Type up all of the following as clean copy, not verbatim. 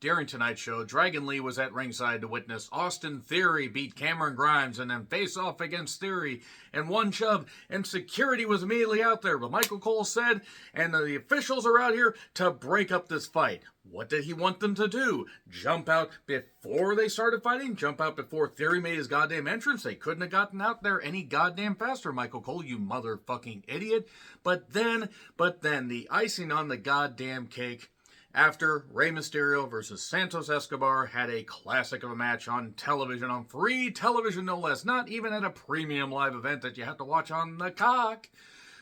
During tonight's show, Dragon Lee was at ringside to witness Austin Theory beat Cameron Grimes and then face off against Theory in one shove, and security was immediately out there. But Michael Cole said, and the officials are out here to break up this fight. What did he want them to do? Jump out before they started fighting? Jump out before Theory made his goddamn entrance? They couldn't have gotten out there any goddamn faster, Michael Cole, you motherfucking idiot. But then, the icing on the goddamn cake, after Rey Mysterio versus Santos Escobar had a classic of a match on television, on free television no less, not even at a premium live event that you have to watch on the cock.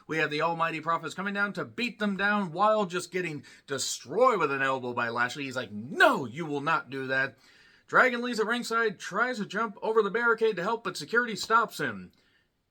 We have the Almighty Prophets coming down to beat them down while just getting destroyed with an elbow by Lashley. He's like, no, you will not do that. Dragon Lee's at ringside, tries to jump over the barricade to help, but security stops him.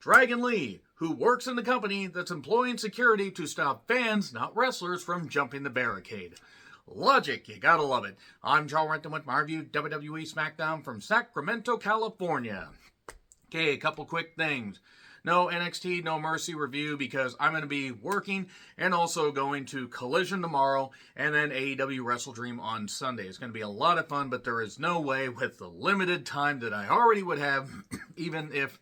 Dragon Lee, who works in the company that's employing security to stop fans, not wrestlers, from jumping the barricade. Logic, you gotta love it. I'm Joel Renton with my review WWE Smackdown from Sacramento, California. Okay, a couple quick things. No NXT No Mercy review because I'm going to be working and also going to Collision tomorrow and then AEW Wrestle Dream on Sunday. It's going to be a lot of fun, but there is no way with the limited time that I already would have, even if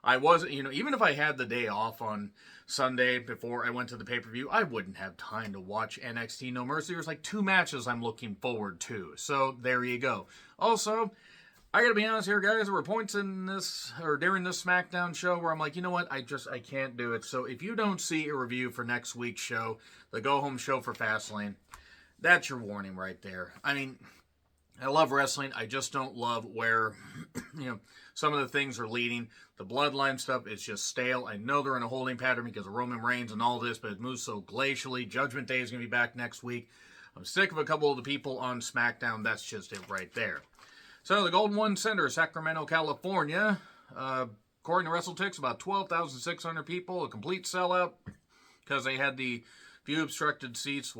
I wasn't, even if I had the day off on Sunday before I went to the pay-per-view, I wouldn't have time to watch NXT No Mercy. There's like 2 matches I'm looking forward to. So there you go. Also, I gotta be honest here, guys, there were points in this, or during this SmackDown show where I'm like, you know what, I can't do it. So if you don't see a review for next week's show, the go-home show for Fastlane, that's your warning right there. I mean, I love wrestling. I just don't love where, some of the things are leading. The Bloodline stuff is just stale. I know they're in a holding pattern because of Roman Reigns and all this, but it moves so glacially. Judgment Day is going to be back next week. I'm sick of a couple of the people on SmackDown. That's just it right there. So, the Golden One Center, Sacramento, California, according to WrestleTix, about 12,600 people, a complete sellout, because they had the few obstructed seats,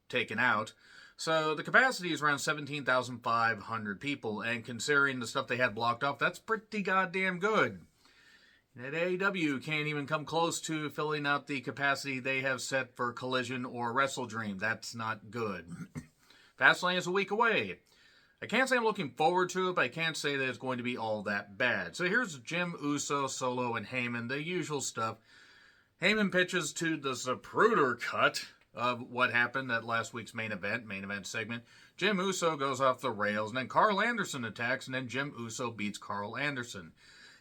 taken out. So, the capacity is around 17,500 people, and considering the stuff they had blocked off, that's pretty goddamn good. And AEW can't even come close to filling out the capacity they have set for Collision or Wrestle Dream. That's not good. Fastlane is a week away. I can't say I'm looking forward to it, but I can't say that it's going to be all that bad. So here's Jim Uso, Solo, and Heyman, the usual stuff. Heyman pitches to the Zapruder cut of what happened at last week's main event segment. Jim Uso goes off the rails, and then Carl Anderson attacks, and then Jim Uso beats Carl Anderson.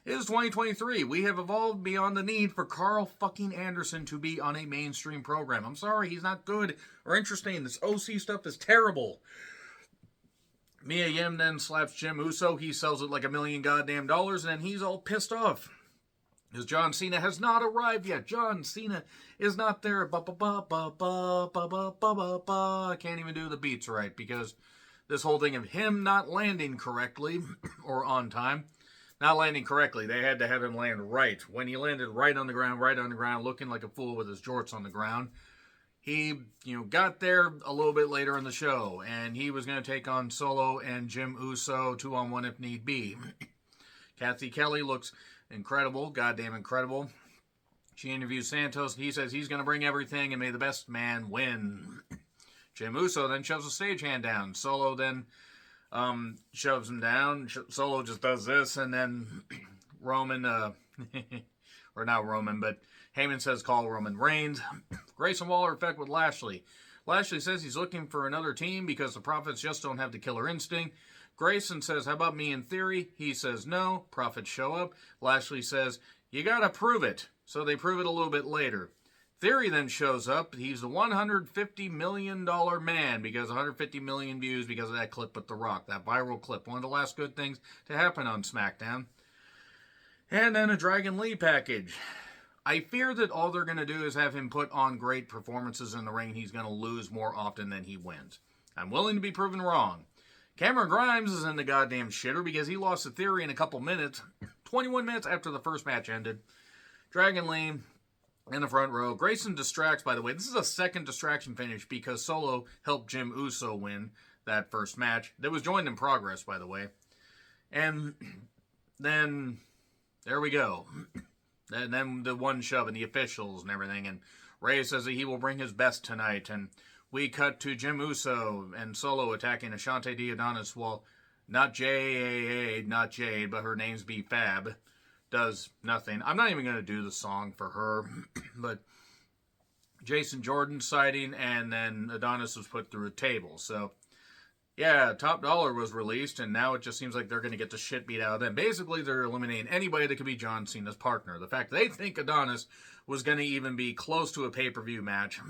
It is 2023. We have evolved beyond the need for Carl fucking Anderson to be on a mainstream program. I'm sorry, he's not good or interesting. This OC stuff is terrible. Mia Yim then slaps Jim Uso. He sells it like $1 million goddamn dollars, and then he's all pissed off because John Cena has not arrived yet. John Cena is not there. I can't even do the beats right because this whole thing of him not landing correctly or on time, not landing correctly. They had to have him land right. When he landed right on the ground, looking like a fool with his jorts on the ground. He, got there a little bit later in the show, and he was going to take on Solo and Jim Uso 2-on-1 if need be. Kathy Kelly looks incredible, goddamn incredible. She interviews Santos, and he says he's going to bring everything, and may the best man win. Jim Uso then shoves a stagehand down. Solo then shoves him down. Solo just does this, and then Roman, or not Roman, but Heyman says call Roman Reigns. Grayson Waller effect with Lashley. Lashley says he's looking for another team because the Prophets just don't have the killer instinct. Grayson says, how about me in Theory? He says no. Prophets show up. Lashley says, you gotta prove it. So they prove it a little bit later. Theory then shows up. He's the $150 million man because 150 million views because of that clip with The Rock. That viral clip. One of the last good things to happen on SmackDown. And then a Dragon Lee package. I fear that all they're going to do is have him put on great performances in the ring. He's going to lose more often than he wins. I'm willing to be proven wrong. Cameron Grimes is in the goddamn shitter because he lost to Theory in a couple minutes. 21 minutes after the first match ended. Dragon Lee in the front row. Grayson distracts, by the way. This is a second distraction finish because Solo helped Jim Uso win that first match. That was joined in progress, by the way. And then, there we go. And then the one shove and the officials and everything. And Rey says that he will bring his best tonight. And we cut to Jim Uso and Solo attacking Ashante D. Adonis while not J-A-A, not Jade, but her name's B Fab, does nothing. I'm not even going to do the song for her, but Jason Jordan sighting, and then Adonis was put through a table. So, yeah, Top Dollar was released, and now it just seems like they're going to get the shit beat out of them. Basically, they're eliminating anybody that could be John Cena's partner. The fact they think Adonis was going to even be close to a pay-per-view match,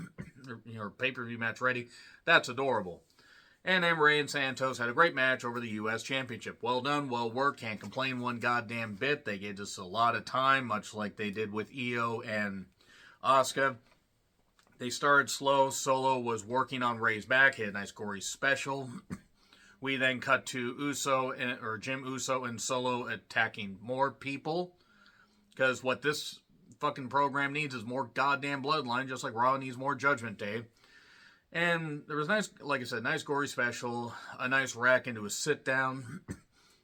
or pay-per-view match ready, that's adorable. And then Rey and Santos had a great match over the U.S. Championship. Well done, well worked, can't complain one goddamn bit. They gave us a lot of time, much like they did with Io and Asuka. They started slow. Solo was working on Rey's back. He had a nice gory special. We then cut to Jim Uso and Solo attacking more people. Because what this fucking program needs is more goddamn bloodline, just like Raw needs more Judgment Day. And there was nice, like I said, nice gory special. A nice rack into a sit down.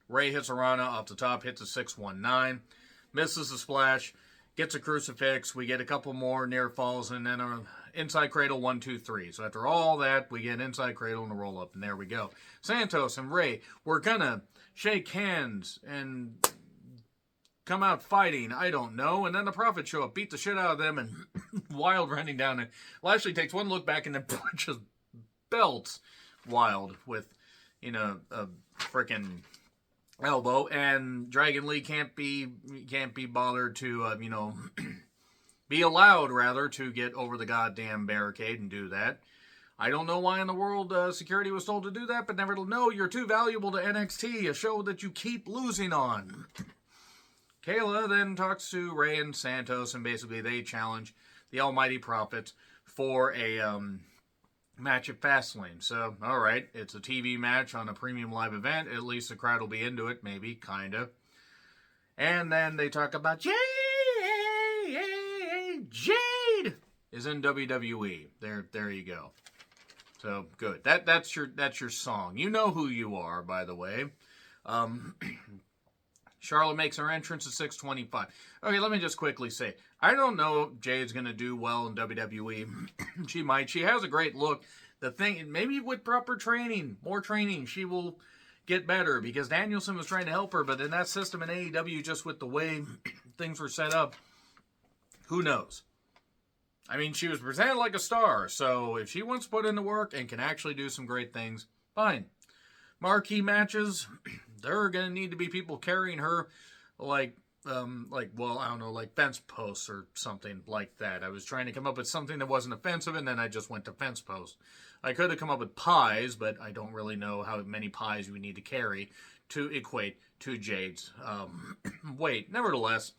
Rey hits a Rana off the top, hits a 619. Misses the splash. Gets a crucifix. We get a couple more near falls, and then a inside cradle 1, 2, 3. So after all that, we get inside cradle and a roll up, and there we go. Santos and Rey were gonna shake hands and come out fighting. I don't know. And then the Prophet show up, beat the shit out of them, and Wild running down. And Lashley takes one look back and then just belts Wild with, a freaking elbow, and Dragon Lee can't be bothered to be allowed rather to get over the goddamn barricade and do that. I don't know why in the world security was told to do that, but never know you're too valuable to NXT, a show that you keep losing on. Kayla then talks to Rey and Santos, and basically they challenge the Almighty Prophets for a match at Fastlane. So, alright, it's a TV match on a premium live event. At least the crowd will be into it, maybe, kinda. And then they talk about Jade is in WWE. There you go. So, good. That's your song. You know who you are, by the way. Charlotte makes her entrance at 6:25. Okay, let me just quickly say, I don't know if Jade's going to do well in WWE. She might. She has a great look. The thing, maybe with proper training, more training, she will get better, because Danielson was trying to help her, but in that system in AEW, just with the way things were set up, who knows? I mean, she was presented like a star, so if she wants to put in the work and can actually do some great things, fine. Marquee matches, there are going to need to be people carrying her like fence posts or something like that. I was trying to come up with something that wasn't offensive, and then I just went to fence posts. I could have come up with pies, but I don't really know how many pies we need to carry to equate to Jade's weight. Nevertheless,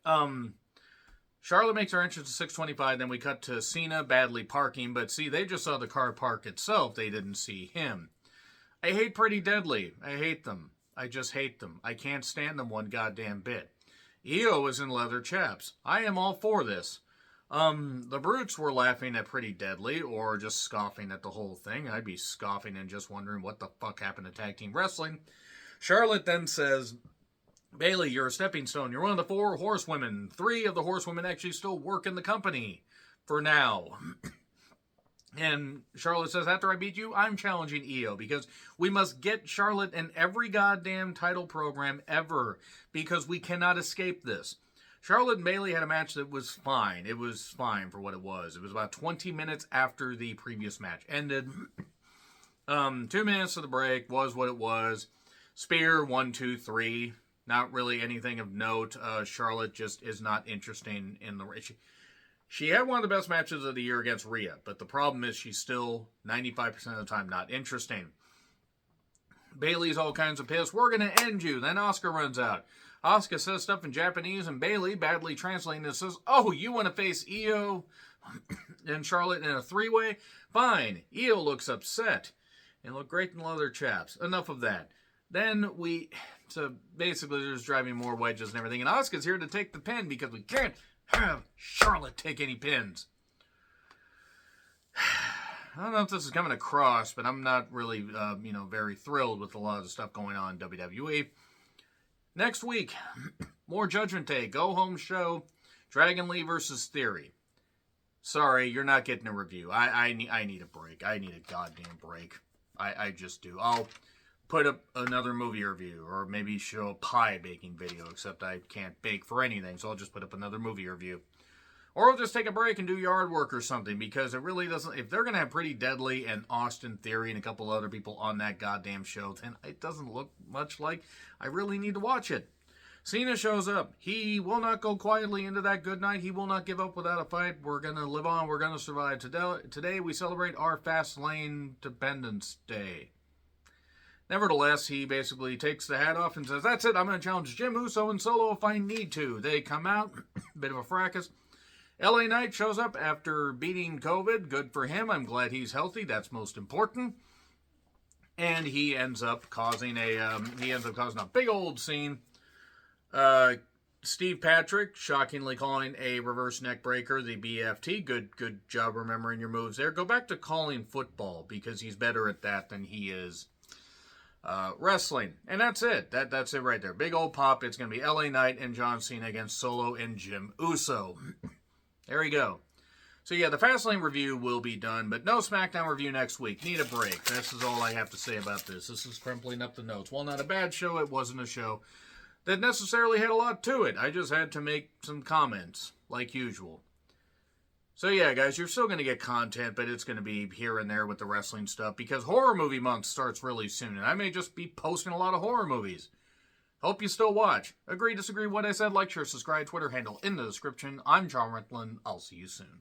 Charlotte makes her entrance at 6:25, then we cut to Cena badly parking, but see, they just saw the car park itself. They didn't see him. I hate Pretty Deadly. I hate them. I just hate them. I can't stand them one goddamn bit. Io is in leather chaps. I am all for this. The Brutes were laughing at Pretty Deadly, or just scoffing at the whole thing. I'd be scoffing and just wondering what the fuck happened to tag team wrestling. Charlotte then says, Bayley, you're a stepping stone. You're one of the 4 horsewomen. 3 of the horsewomen actually still work in the company. For now. And Charlotte says, after I beat you, I'm challenging Io, because we must get Charlotte in every goddamn title program ever, because we cannot escape this. Charlotte and Bayley had a match that was fine. It was fine for what it was. It was about 20 minutes after the previous match ended. 2 minutes of the break was what it was. Spear, 1, 2, 3. Not really anything of note. Charlotte just is not interesting in the race. She had one of the best matches of the year against Rhea, but the problem is she's still 95% of the time not interesting. Bayley's all kinds of pissed. We're going to end you. Then Asuka runs out. Asuka says stuff in Japanese, and Bayley, badly translating this, says, oh, you want to face Io and Charlotte in a 3-way? Fine. Io looks upset and look great in leather chaps. Enough of that. Then so basically there's driving more wedges and everything, and Asuka's here to take the pin because we can't have Charlotte take any pins. I don't know if this is coming across, but I'm not really, very thrilled with a lot of the stuff going on in WWE. Next week, more Judgment Day, go home show, Dragon Lee versus Theory. Sorry, you're not getting a review. I need a break. I need a goddamn break. I just do. I'll put up another movie review, or maybe show a pie baking video, except I can't bake for anything, so I'll just put up another movie review. Or I'll just take a break and do yard work or something, because it really doesn't... If they're going to have Pretty Deadly and Austin Theory and a couple other people on that goddamn show, then it doesn't look much like I really need to watch it. Cena shows up. He will not go quietly into that good night. He will not give up without a fight. We're going to live on. We're going to survive. Today we celebrate our Fastlane Dependence Day. Nevertheless, he basically takes the hat off and says, that's it. I'm going to challenge Jim Uso and Solo if I need to. They come out. Bit of a fracas. LA Knight shows up after beating COVID. Good for him. I'm glad he's healthy. That's most important. And he ends up causing a big old scene. Steve Patrick shockingly calling a reverse neck breaker the BFT. Good job remembering your moves there. Go back to calling football, because he's better at that than he is wrestling. And that's it. That's it right there. Big old pop. It's going to be LA Knight and John Cena against Solo and Jim Uso. There you go. So yeah, the Fastlane review will be done, but no Smackdown review next week. Need a break. This is all I have to say about this. This is crumpling up the notes. While not a bad show, it wasn't a show that necessarily had a lot to it. I just had to make some comments, like usual. So yeah, guys, you're still going to get content, but it's going to be here and there with the wrestling stuff, because horror movie month starts really soon, and I may just be posting a lot of horror movies. Hope you still watch. Agree, disagree, what I said, like, share, subscribe, Twitter handle in the description. I'm John Rentlin. I'll see you soon.